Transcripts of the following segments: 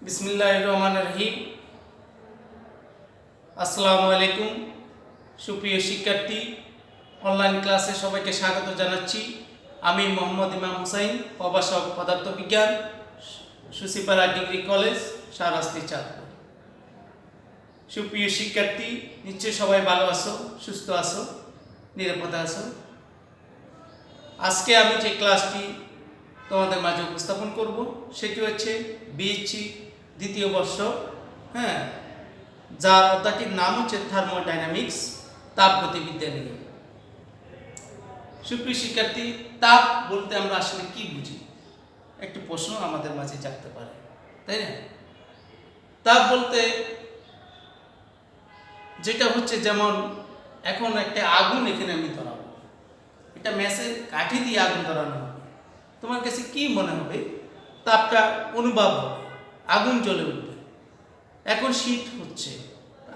বিসমিল্লাহির রহমানির রহিম। আসসালামু আলাইকুম সুপ্রিয় শিক্ষার্থী, অনলাইন ক্লাসে সবাইকে স্বাগত জানাচ্ছি। আমি মোহাম্মদ ইমাম হুসাইন, প্রভাষক পদার্থবিজ্ঞান, সুসিপাড়া ডিগ্রি কলেজ, শাহরাস্তি চাঁদপুর। সুপ্রিয় শিক্ষার্থী, নিশ্চয়ই সবাই ভালো আছো, সুস্থ আছো, নিরাপদে আছো। আজকে আমি যে ক্লাসটি তোমাদের মাঝে উপস্থাপন করব সেটি হচ্ছে বিএসসি দ্বিতীয় বর্ষ, যার অধ্যায়টির নাম হচ্ছে থার্মোডাইনামিক্স, তাপগতিবিদ্যা নিয়ে। সুপ্রিয় শিক্ষার্থী, তাপ বলতে আমরা আসলে কি বুঝি? একটি প্রশ্ন আমাদের মাঝে জাগতে পারে, তাই না? তাপ বলতে যেটা হচ্ছে, যেমন এখন একটা আগুন এখানে আমি ধরাবো, এটা ম্যাচের কাঠি দিয়ে আগুন ধরানো হবে। তোমার কাছে কি মনে হবে? তাপটা অনুভব হবে, আগুন জ্বলে উঠবে। এখন শীত হচ্ছে,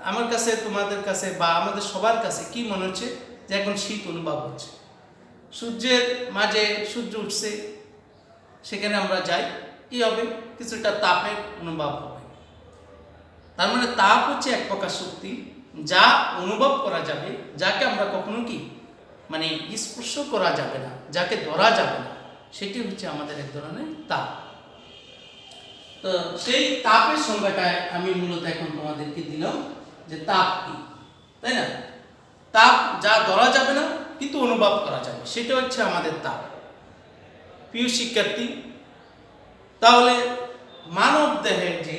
আমার কাছে, তোমাদের কাছে বা আমাদের সবার কাছে কি মনে হচ্ছে? যে এখন শীত অনুভব হচ্ছে। সূর্যের মাঝে সূর্য উঠছে, সেখানে আমরা যাই, কি হবে? কিছুটা তাপের অনুভব হবে। তার মানে তাপ হচ্ছে এক প্রকার শক্তি, যা অনুভব করা যাবে, যাকে আমরা কখনো কি মানে স্পর্শ করা যাবে না, যাকে ধরা যাবে না, সেটি হচ্ছে আমাদের এক ধরনের তাপ। তো সেই তাপের সংজ্ঞাটায় আমি মূলত এখন তোমাদেরকে দিলাম যে তাপ কি, তাই না? তাপ যা ধরা যাবে না কিন্তু অনুভব করা যাবে, সেটা হচ্ছে আমাদের তাপ। প্রিয় শিক্ষার্থী, তাহলে মানব দেহের যে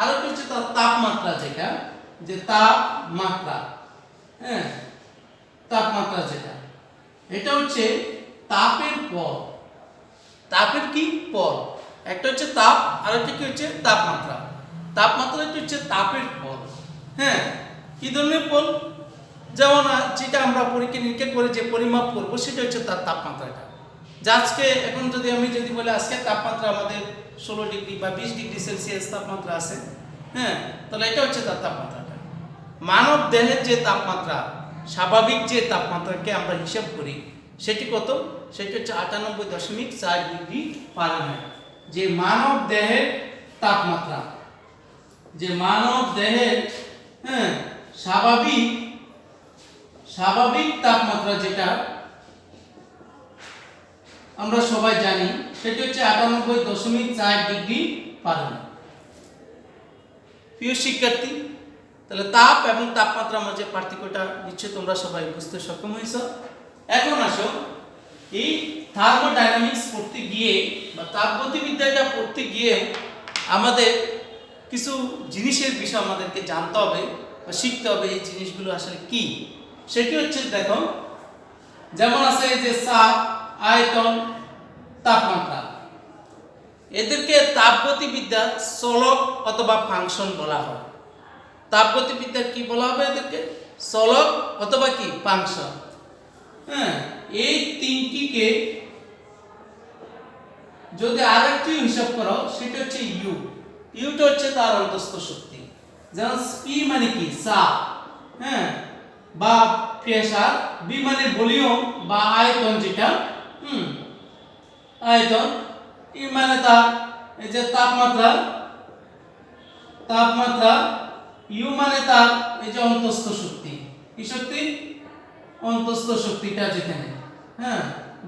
আরো হচ্ছে তার তাপমাত্রা, যেটা যে তাপমাত্রা, তাপমাত্রা যেটা, এটা হচ্ছে তাপের পদ। তাপের কি পদ? একটা হচ্ছে তাপ, আর একটা কি হচ্ছে তাপমাত্রা। তাপমাত্রা হচ্ছে তাপের পদ। কি ধরনের পদ? যেমন যেটা আমরা পরীক্ষা নিরীক্ষা করে যে পরিমাপ করবো, সেটা হচ্ছে তার তাপমাত্রাটা। যা আজকে এখন আমি যদি বলি আজকে তাপমাত্রা আমাদের 16 ডিগ্রি বা 20 ডিগ্রি সেলসিয়াস তাপমাত্রা আছে, তাহলে এটা হচ্ছে তার তাপমাত্রাটা। মানব দেহের যে তাপমাত্রা, স্বাভাবিক যে তাপমাত্রাকে আমরা হিসাব করি, সেটি কত? সেটি হচ্ছে 98.4 ডিগ্রি ফারেনহাইট। যে মানব দেহের তাপমাত্রা, যে মানব দেহের স্বাভাবিক তাপমাত্রা, যেটা আমরা সবাই জানি, সেটি হচ্ছে 98.4 ডিগ্রি ফারেনহাইট। প্রিয় শিক্ষার্থী, তাহলে তাপ এবং তাপমাত্রার মাঝে পার্থক্যটা নিশ্চয়ই তোমরা সবাই বুঝতে সক্ষম হয়েছ। এখন আসো, এই থার্মোডাইনামিক্স পড়তে গিয়ে বা তাপগতিবিদ্যাটা পড়তে গিয়ে আমাদের কিছু জিনিসের বিষয় আমাদেরকে জানতে হবে বা শিখতে হবে। এই জিনিসগুলো আসলে কি, সেটি হচ্ছে, দেখো, যেমন আছে যে চাপ, আয়তন, তাপমাত্রা, এদেরকে তাপগতিবিদ্যার চলক অথবা ফাংশন বলা হয়। তাপগতিবিদ্যার কি বলা হবে? এদেরকে চলক অথবা কি ফাংশন। এই তিনটিকে যদি আরেকটি হিসাব করো, সেটা হচ্ছে ইউ। ইউটা হচ্ছে তার অন্তস্থ শক্তি। যেমন পি মানে কি চাপ, বা প্রেসার, বি মানে ভলিউম বা আয়তন, যেটা আয়তন, ই মানে তার এই যে তাপমাত্রা, ইউ মানে তার এই যে অন্তস্থ শক্তি। কি শক্তি? অন্তস্থ শক্তিটা যেখানে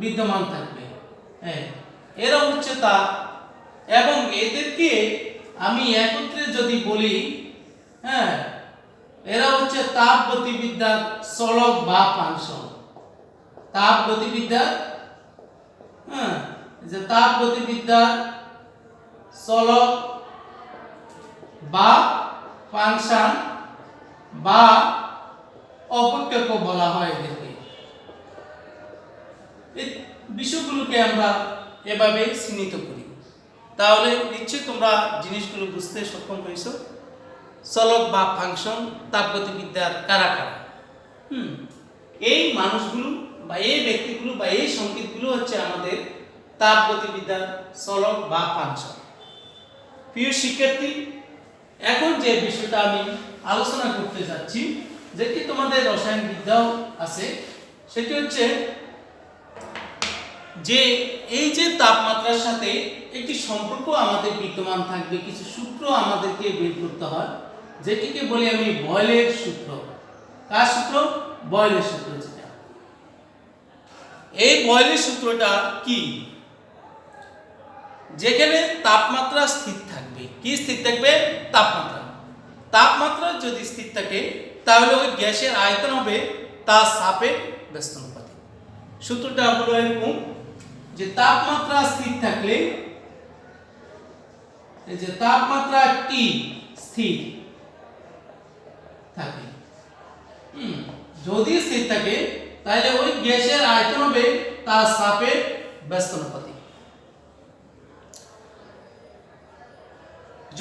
বিদ্যমান থাকবে, এরা হচ্ছে তাপ। এবং এদেরকে আমি একত্রে যদি বলি, এরা হচ্ছে তাপ গতিবিদ্যার চলক বা ফাংশন। তাপ গতিবিদ্যার যে তাপ গতিবিদ্যার চলক বা ফাংশন বা অপক্ষক বলা হয় এদেরকে। এই বিষয়গুলোকে আমরা এভাবে চিহ্নিত করি। তাহলে নিশ্চয়ই তোমরা জিনিসগুলো বুঝতে সক্ষম হয়েছ। চলক বা ফাংশন তাপগতিবিদ্যার কারা কারা? এই মানুষগুলো বা এই ব্যক্তিগুলো বা এই সংকেতগুলো হচ্ছে আমাদের তাপগতিবিদ্যার চলক বা ফাংশন। প্রিয় শিক্ষার্থী, এখন যে বিষয়টা আমি আলোচনা করতে যাচ্ছি, যেটি তোমাদের রসায়ন বিদ্যাও আছে, সেটি হচ্ছে যে এই যে তাপমাত্রার সাথে একটি সম্পর্ক আমাদের বিদ্যমান থাকবে, কিছু সূত্র আমাদেরকে বের করতে হয়, যেটিকে বলি আমি বয়লের সূত্র। কার সূত্র? বয়লের সূত্র। যেটা এই বয়লের সূত্রটা কি? যেখানে তাপমাত্রা স্থির থাকবে। কি স্থির থাকবে? তাপমাত্রা। তাপমাত্রা যদি স্থির থাকে তাহলে ওই গ্যাসের আয়তন হবে তার চাপের ব্যস্তানুপাতিক। সূত্রটা হলো এরকম যে তাপমাত্রা স্থির থাকলে, এই যে তাপমাত্রা টি স্থির থাকে, যদি স্থির থাকে তাহলে ওই গ্যাসের আয়তন হবে তার চাপের ব্যস্তানুপাতিক।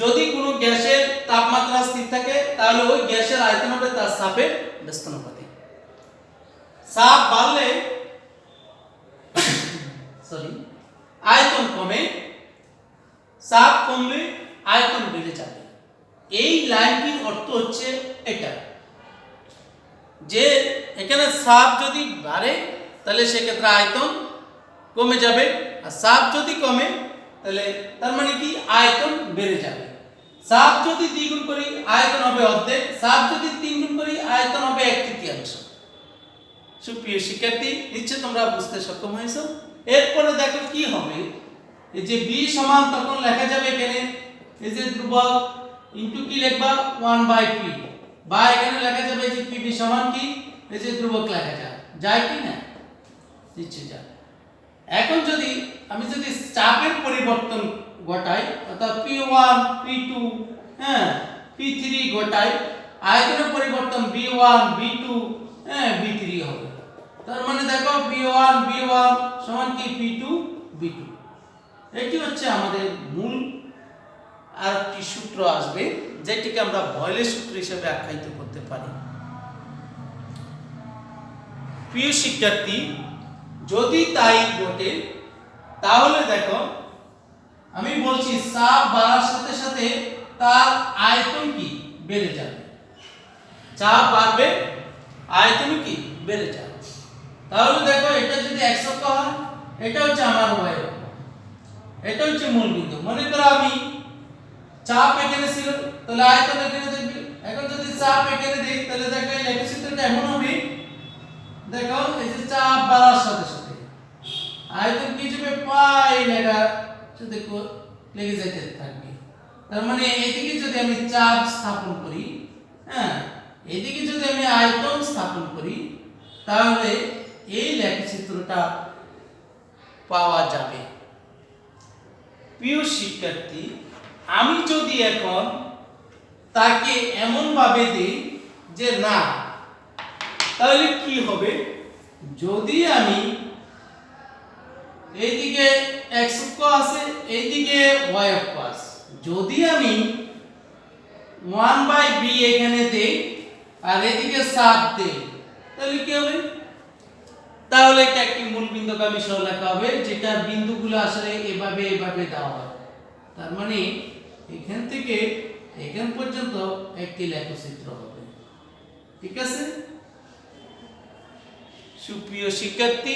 যদি কোনো গ্যাসের তাপমাত্রা স্থির থাকে তাহলে ওই গ্যাসের আয়তন হবে তার চাপের ব্যস্তানুপাতিক। চাপ বাড়লে আয়তন কমে, চাপ কমলে আয়তন বেড়ে যাবে। এই লাইনটির অর্থ হচ্ছে এটা, যে এখানে চাপ যদি বাড়ে তাহলে সেক্ষেত্রে আয়তন কমে যাবে, আর চাপ যদি কমে তাহলে তার মানে কি? আয়তন বেড়ে যাবে। চাপ যদি দ্বিগুণ করি আয়তন হবে অর্ধেক, চাপ যদি তিনগুণ করি আয়তন হবে 1/3। সুপ্রিয় শিক্ষার্থী, নিশ্চয় তোমরা বুঝতে সক্ষম হয়েছো। এরপরে দেখো কি হবে, এই যে বি সমান তখন লেখা যাবে এখানে এই যে ধ্রুবক ইনটু কি লিখবা 1/p, বা এখানে লেখা যাবে যে pb সমান কি এই যে ধ্রুবক লেখা যায় কি না? নিশ্চয় যায়। এখন যদি আমি চাপের পরিবর্তন ঘটাই, অর্থাৎ p1 p2 হ্যাঁ p3 ঘটাই, আয়তনের পরিবর্তন b1 b2 হ্যাঁ b3 হবে। তার মানে দেখো b1 b1 সমান কি p2 b2। এটি হচ্ছে আমাদের মূল আর কি সূত্র আসবে, যেটিকে আমরা বয়লের সূত্র হিসেবে আখ্যায়িত করতে পারি। প্রিয় শিক্ষার্থী, যদি তাই ঘটে তাহলে দেখো আমি বলছি চাপ বাড়ার সাথে সাথে তার আয়তন কি বেড়ে যাবে। চাপ বাড়বে, আয়তন কি বেড়ে যাবে। তাহলে দেখো এটা যদি x অক্ষ হয়, এটা হচ্ছে আমার y অক্ষ, এটা হচ্ছে মূল বিন্দু। মনে করো আমি চাপ এখানে ছিল, তাহলে আয়তন এখানে দেখবে। এখন যদি চাপ এখানে দেই তাহলে দেখো এই লেখচিত্রটা এমন হবে, দেখো এই যে চাপ বাড়ার সাথে সাথে আয়তন কি যাবে পাই লেখা সাথে লেগে যেতে থাকবে। তার মানে এদিকে যদি আমি চাপ স্থাপন করি, হ্যাঁ এদিকে যদি আমি আয়তন স্থাপন করি, তাহলে এই লেখচিত্রটা পাওয়া যাবে। প্রিয় শিক্ষার্থী, আমি যদি এখন তাকে এমন ভাবে দিই যে না, তাহলে কি হবে? যদি আমি এইদিকে x অক্ষ আছে, এইদিকে y অক্ষ আছে, যদি আমি 1/b এখানে দেই আর এদিকে চাপ দেই, তাহলে কি হবে? তাহলে এটা একটি মূল বিন্দুগামী সরলরেখা হবে, যেটা বিন্দুগুলো আসলে এভাবে এভাবে দেওয়া হয়। তার মানে এখান থেকে এখান পর্যন্ত একটি লেখচিত্র হবে। ঠিক আছে সুপ্রিয় শিক্ষার্থী,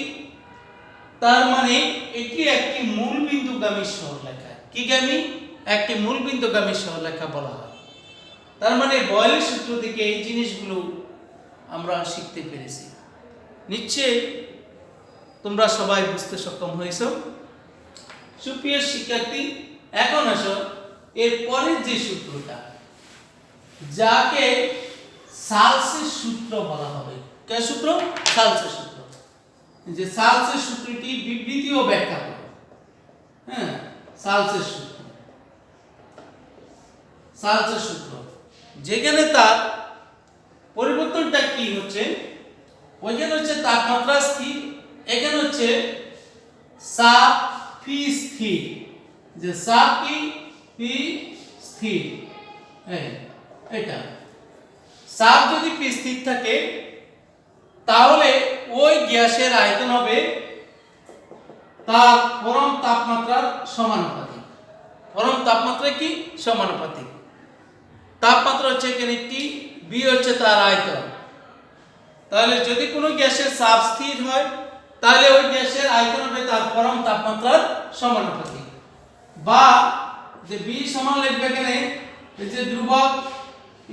তার মানে এটি একটি মূল বিন্দুগামী সরলরেখা। কি গামী? একটি মূল বিন্দুগামী সরলরেখা বলা হয়। তার মানে বয়লের সূত্র থেকে এই জিনিসগুলো আমরা শিখতে পেরেছি। নিশ্চয়ই তোমরা সবাই বুঝতে সক্ষম হয়েছো। সুপ্রিয় শিক্ষার্থী, এখন আসো এর পরের যে সূত্রটা, যাকে সালসের সূত্র বলা হবে। কে সূত্র? সালসের সূত্র। যে সালসের সূত্রটি বিবৃতিও ব্যাখ্যা করে। হ্যাঁ, সালসের সূত্র, সালসের সূত্র, যেখানে তার পরিবর্তনটা কি হচ্ছে, ওইখানে হচ্ছে তাপমাত্রা স্থির, এখানে হচ্ছে চাপ পি স্থির। যে চাপ কি পি স্থির, এটা চাপ যদি পি স্থির থাকে তাহলে ওই গ্যাসের আয়তন হবে তার পরম তাপমাত্রার সমানুপাতিক। পরম তাপমাত্রা কি? সমানুপাতিক। তাপমাত্রা হচ্ছে এখানে টি, বি হচ্ছে তার আয়তন। তাহলে যদি কোনো গ্যাসের চাপ স্থির হয় তাহলে ওই গ্যাসের আয়তন হবে তার পরম তাপমাত্রার সমানুপাতিক। বা যে বি সমান লিখবে এখানে এই যে ধ্রুবক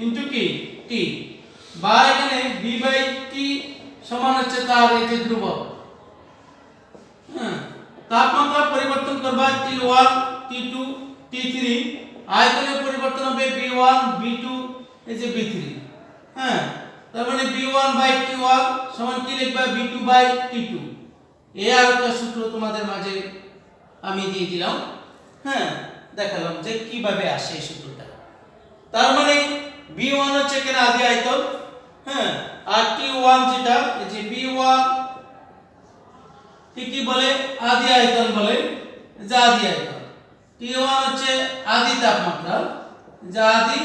ইনটু কি টি, বা এখানে বি বাই টি সমান হচ্ছে তার এই যে ধ্রুবক। হ্যাঁ, তাপমাত্রা পরিবর্তন করবা T1 T2 T3, আয়তনের পরিবর্তন হবে B1 B2 এই যে B3। হ্যাঁ, তার মানে B1 বাই T1 সমান কি লিখবা B2 বাই T2। এই আর একটা সূত্র তোমাদের মাঝে আমি দিয়ে দিলাম। হ্যাঁ, দেখালাম যে কিভাবে আসে এই সূত্রটা। তার মানে B1 হচ্ছে এখানে আদি আয়তন। হ্যাঁ, আর T1 যেটা এই যে B1 কি বলে আদি আয়তন বলে, যে আদি আয়তন। T1 হচ্ছে আদি তাপমাত্রা, যে আদি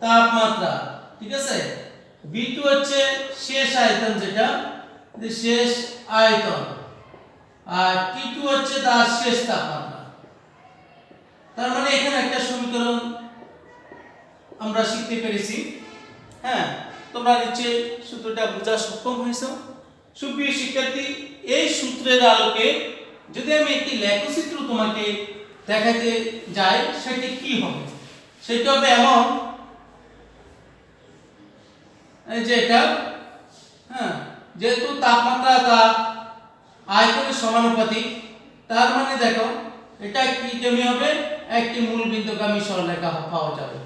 তাপমাত্রা, ঠিক আছে। B2 হচ্ছে শেষ আয়তন, যেটা যে শেষ আয়তন। আর T2 হচ্ছে তার শেষ তাপমাত্রা। তার মানে এখানে একটা সমীকরণ আমরা শিখতে পেরেছি। হ্যাঁ, তোমরা নিশ্চয়ই সূত্রটা বোঝা সক্ষম হয়েছো। সুপ্রিয় শিক্ষার্থী, এই সূত্রের আলোকে যদি আমি একটি লেখচিত্র তোমাকে দেখাতে যাই, সেটি কি হবে? সেটা হবে এমন, এই যে এটা। হ্যাঁ, যেহেতু তাপমাত্রা তার আয়তনের সমানুপাতিক, তার মানে দেখো এটা কি গামী হবে? একটি মূল বিন্দুগামী সরলরেখা পাওয়া যাবে।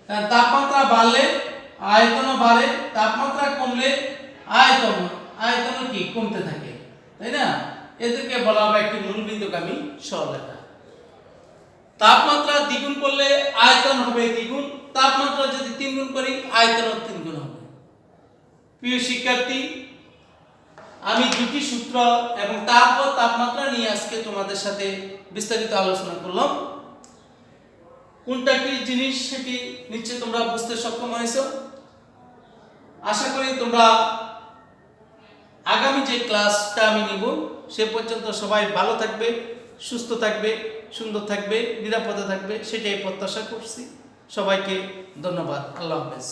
কারণ তাপমাত্রা বাড়লে আয়তনও বাড়ে, তাপমাত্রা কমলে আয়তন কি কমতে থাকে, তাই না? এদেরকে বলা হবে একটি মূল বিন্দুগামী সরলরেখা। তাপমাত্রা দ্বিগুণ করলে আয়তন হবে দ্বিগুণ, তাপমাত্রা যদি 3 গুণ করি আয়তনও 3 গুণ হবে। প্রিয় শিক্ষার্থী, আমি দুটি সূত্র এবং তাপ ও তাপমাত্রা নিয়ে আজকে তোমাদের সাথে বিস্তারিত আলোচনা করলাম। কোনটা কি জিনিস সেটি নিশ্চয়ই তোমরা বুঝতে সক্ষম হয়েছো। আশা করি তোমরা আগামী যে ক্লাসটা আমি নিব সে পর্যন্ত সবাই ভালো থাকবে, সুস্থ থাকবে, সুন্দর থাকবে, নিরাপদে থাকবে, সেটাই প্রত্যাশা করছি। সবাইকে ধন্যবাদ। আল্লাহ হাফেজ।